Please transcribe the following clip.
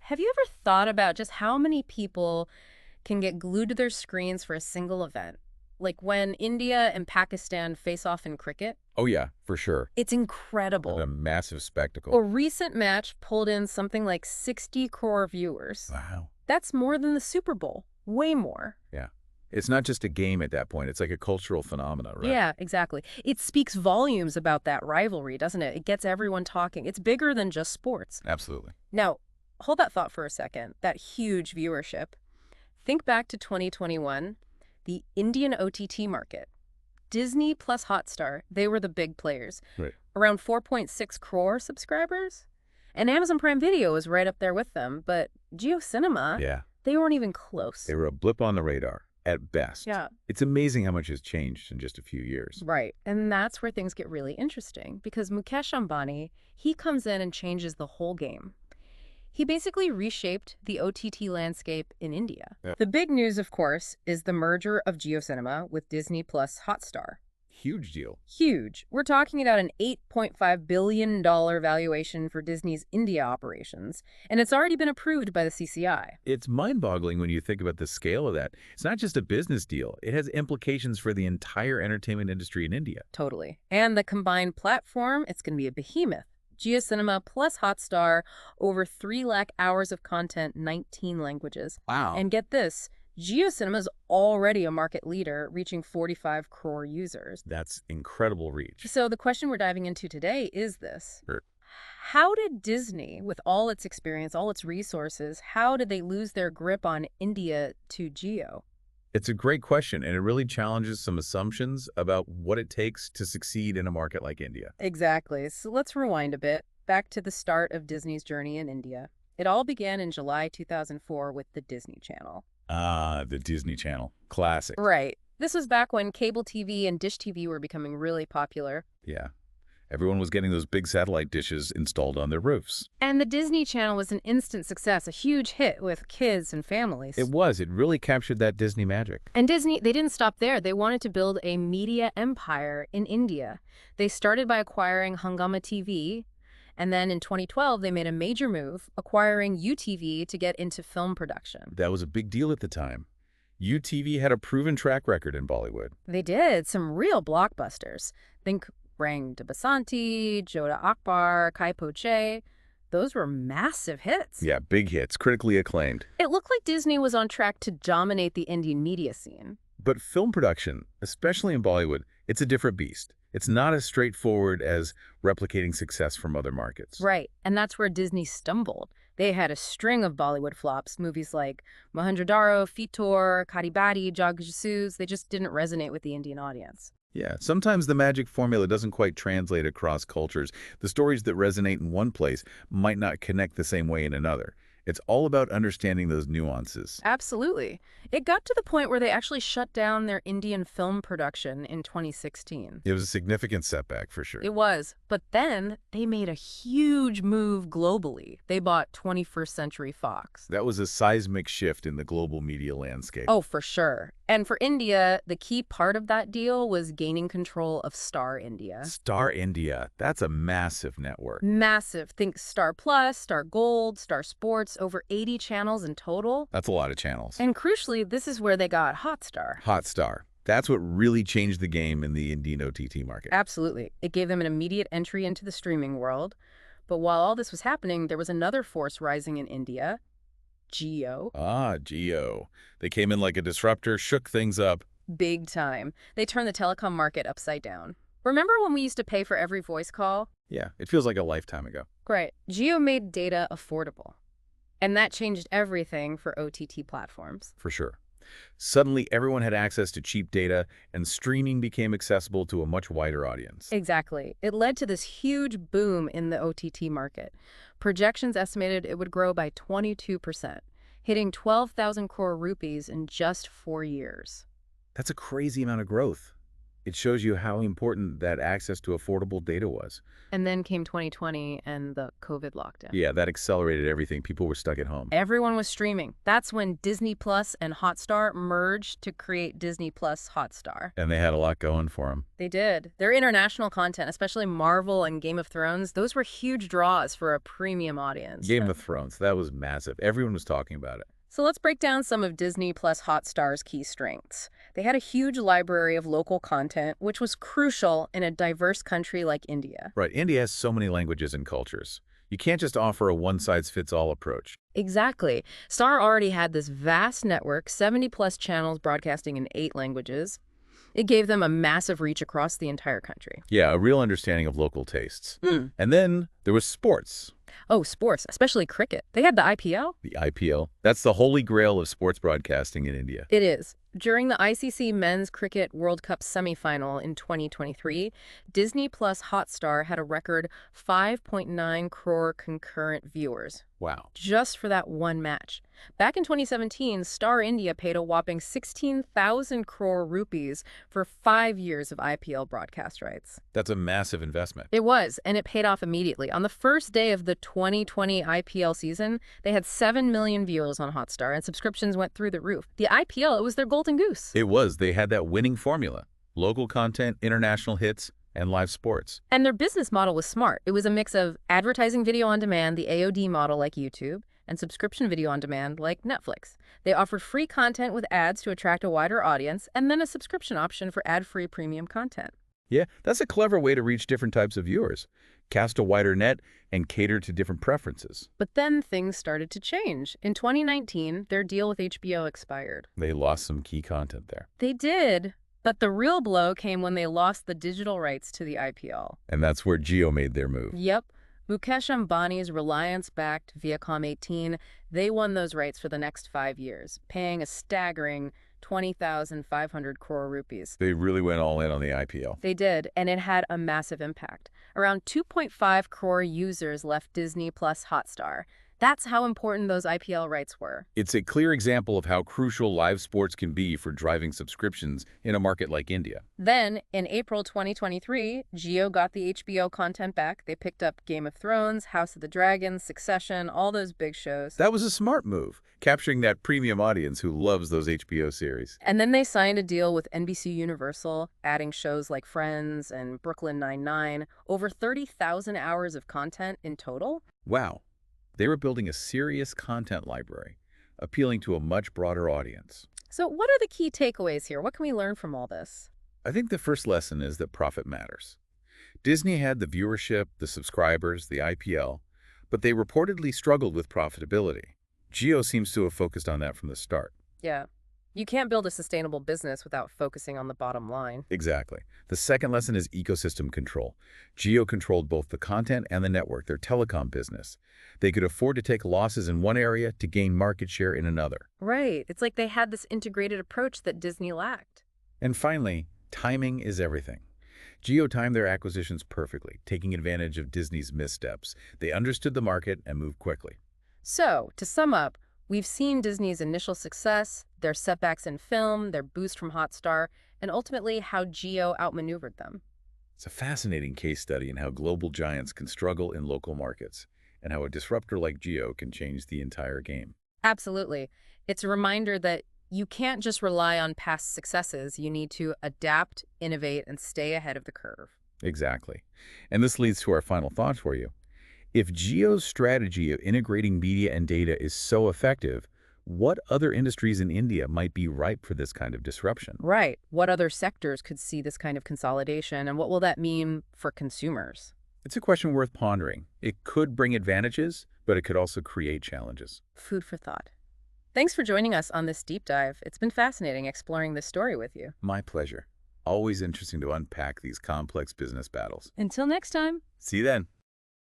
Have you ever thought about just how many people can get glued to their screens for a single event? Like when India and Pakistan face off in cricket? Oh yeah, for sure. It's What a incredible. massive A spectacle. recent match pulled in something like 60 crore viewers. Wow. That's more than the Super Bowl. Way more. Yeah. It's not just a game at that point. It's like a cultural phenomena, right? Yeah, exactly. It speaks volumes about that rivalry, doesn't it? It gets everyone talking. It's bigger than just sports. Absolutely. Now, hold that thought for a second. That huge viewership. Think back to 2021, the Indian OTT market. Disney plus Hotstar, they were the big players. Right. Around 4.6 crore subscribers. And Amazon Prime Video was right up there with them, but JioCinema, Yeah. they weren't even close. They were a blip on the radar at best. Yeah. It's amazing how much has changed in just a few years. Right. And that's where things get really interesting because Mukesh Ambani, he comes in and changes the whole game. He basically reshaped the OTT landscape in India. Yeah. The big news, of course, is the merger of JioCinema with Disney plus Hotstar. Huge deal. Huge. We're talking about an $8.5 billion valuation for Disney's India operations, and it's already been approved by the CCI. It's mind-boggling when you think about the scale of that. It's not just a business deal. It has implications for the entire entertainment industry in India. Totally. And the combined platform, it's going to be a behemoth. JioCinema plus Hotstar, over 3 lakh hours of content, 19 languages. Wow. And get this, JioCinema is already a market leader, reaching 45 crore users. That's incredible reach. So the question we're diving into today is this. Sure. How did Disney, with all its experience, all its resources, how did they lose their grip on India to Jio? It's a great question, and it really challenges some assumptions about what it takes to succeed in a market like India. Exactly. So let's rewind a bit, back to the start of Disney's journey in India. It all began in July 2004 with the Disney Channel. Ah, the Disney Channel. Classic. Right. This was back when cable TV and dish TV were becoming really popular. Yeah. Everyone was getting those big satellite dishes installed on their roofs. And the Disney Channel was an instant success, a huge hit with kids and families. It was. It really captured that Disney magic. And Disney, they didn't stop there. They wanted to build a media empire in India. They started by acquiring Hungama TV, and then in 2012, they made a major move, acquiring UTV to get into film production. That was a big deal at the time. UTV had a proven track record in Bollywood. They did some real blockbusters. Think Rang de Basanti, Joda Akbar, Kai Po Che. Those were massive hits. Yeah, big hits, critically acclaimed. It looked like Disney was on track to dominate the Indian media scene. But film production, especially in Bollywood, it's a different beast. It's not as straightforward as replicating success from other markets. Right, and that's where Disney stumbled. They had a string of Bollywood flops, movies like Mohenjo-daro, Fitor, Kadi Badi, Jog Jesus. They just didn't resonate with the Indian audience. Yeah, sometimes the magic formula doesn't quite translate across cultures. The stories that resonate in one place might not connect the same way in another. It's all about understanding those nuances. Absolutely. It got to the point where they actually shut down their Indian film production in 2016. It was a significant setback for sure. It was. But then they made a huge move globally. They bought 21st Century Fox. That was a seismic shift in the global media landscape. Oh, for sure. And for India, the key part of that deal was gaining control of Star India. Star India, that's a massive network. Massive. Think Star Plus, Star Gold, Star Sports, over 80 channels in total. That's a lot of channels. And crucially, this is where they got Hotstar. Hotstar. That's what really changed the game in the Indian OTT market. Absolutely. It gave them an immediate entry into the streaming world. But while all this was happening, there was another force rising in India, Jio. Ah, Jio. They came in like a disruptor, shook things up. Big time. They turned the telecom market upside down. Remember when we used to pay for every voice call? Yeah, it feels like a lifetime ago. Great. Jio made data affordable. And that changed everything for OTT platforms. For sure. Suddenly, everyone had access to cheap data, and streaming became accessible to a much wider audience. Exactly. It led to this huge boom in the OTT market. Projections estimated it would grow by 22%, hitting 12,000 crore rupees in just 4 years. That's a crazy amount of growth. It shows you how important that access to affordable data was. And then came 2020 and the COVID lockdown. Yeah, that accelerated everything. People were stuck at home. Everyone was streaming. That's when Disney Plus and Hotstar merged to create Disney Plus Hotstar. And they had a lot going for them. They did. Their international content, especially Marvel and Game of Thrones, those were huge draws for a premium audience. Game of Thrones, that was massive. Everyone was talking about it. So let's break down some of Disney Plus Hotstar's key strengths. They had a huge library of local content, which was crucial in a diverse country like India. Right, India has so many languages and cultures. You can't just offer a one-size-fits-all approach. Exactly. Star already had this vast network, 70-plus channels broadcasting in 8 languages. It gave them a massive reach across the entire country. Yeah, a real understanding of local tastes. And then there was sports. Oh, sports, especially cricket. They had the IPL. The IPL. That's the holy grail of sports broadcasting in India. It is. During the ICC Men's Cricket World Cup semifinal in 2023, Disney Plus Hotstar had a record 5.9 crore concurrent viewers. Wow. Just for that one match. Back in 2017, Star India paid a whopping 16,000 crore rupees for 5 years of IPL broadcast rights. That's a massive investment. It was, and it paid off immediately. On the first day of the 2020 IPL season, they had 7 million viewers on Hotstar, and subscriptions went through the roof. The IPL, it was their golden goose. It was. They had that winning formula. Local content, international hits, and live sports. And their business model was smart. It was a mix of advertising video on demand, the AOD model like YouTube, and subscription video on demand like Netflix. They offered free content with ads to attract a wider audience, and then a subscription option for ad-free premium content. Yeah, that's a clever way to reach different types of viewers. Cast a wider net and cater to different preferences. But then things started to change. In 2019, their deal with HBO expired. They lost some key content there. They did. But the real blow came when they lost the digital rights to the IPL. And that's where Jio made their move. Yep. Mukesh Ambani's Reliance-backed Viacom 18, they won those rights for the next 5 years, paying a staggering 20,500 crore rupees. They really went all in on the IPL. They did, and it had a massive impact. Around 2.5 crore users left Disney Plus Hotstar. That's how important those IPL rights were. It's a clear example of how crucial live sports can be for driving subscriptions in a market like India. Then, in April 2023, Jio got the HBO content back. They picked up Game of Thrones, House of the Dragon, Succession, all those big shows. That was a smart move, capturing that premium audience who loves those HBO series. And then they signed a deal with NBC Universal, adding shows like Friends and Brooklyn Nine-Nine, over 30,000 hours of content in total. Wow. They were building a serious content library, appealing to a much broader audience. So what are the key takeaways here? What can we learn from all this? I think the first lesson is that profit matters. Disney had the viewership, the subscribers, the IPL, but they reportedly struggled with profitability. Jio seems to have focused on that from the start. Yeah. You can't build a sustainable business without focusing on the bottom line. Exactly. The second lesson is ecosystem control. Jio controlled both the content and the network, their telecom business. They could afford to take losses in one area to gain market share in another. Right. It's like they had this integrated approach that Disney lacked. And finally, timing is everything. Jio timed their acquisitions perfectly, taking advantage of Disney's missteps. They understood the market and moved quickly. So, to sum up, we've seen Disney's initial success, their setbacks in film, their boost from Hotstar, and ultimately how Jio outmaneuvered them. It's a fascinating case study in how global giants can struggle in local markets, and how a disruptor like Jio can change the entire game. Absolutely. It's a reminder that you can't just rely on past successes. You need to adapt, innovate, and stay ahead of the curve. Exactly. And this leads to our final thought for you. If Jio's strategy of integrating media and data is so effective, what other industries in India might be ripe for this kind of disruption? Right. What other sectors could see this kind of consolidation, and what will that mean for consumers? It's a question worth pondering. It could bring advantages, but it could also create challenges. Food for thought. Thanks for joining us on this deep dive. It's been fascinating exploring this story with you. My pleasure. Always interesting to unpack these complex business battles. Until next time. See you then.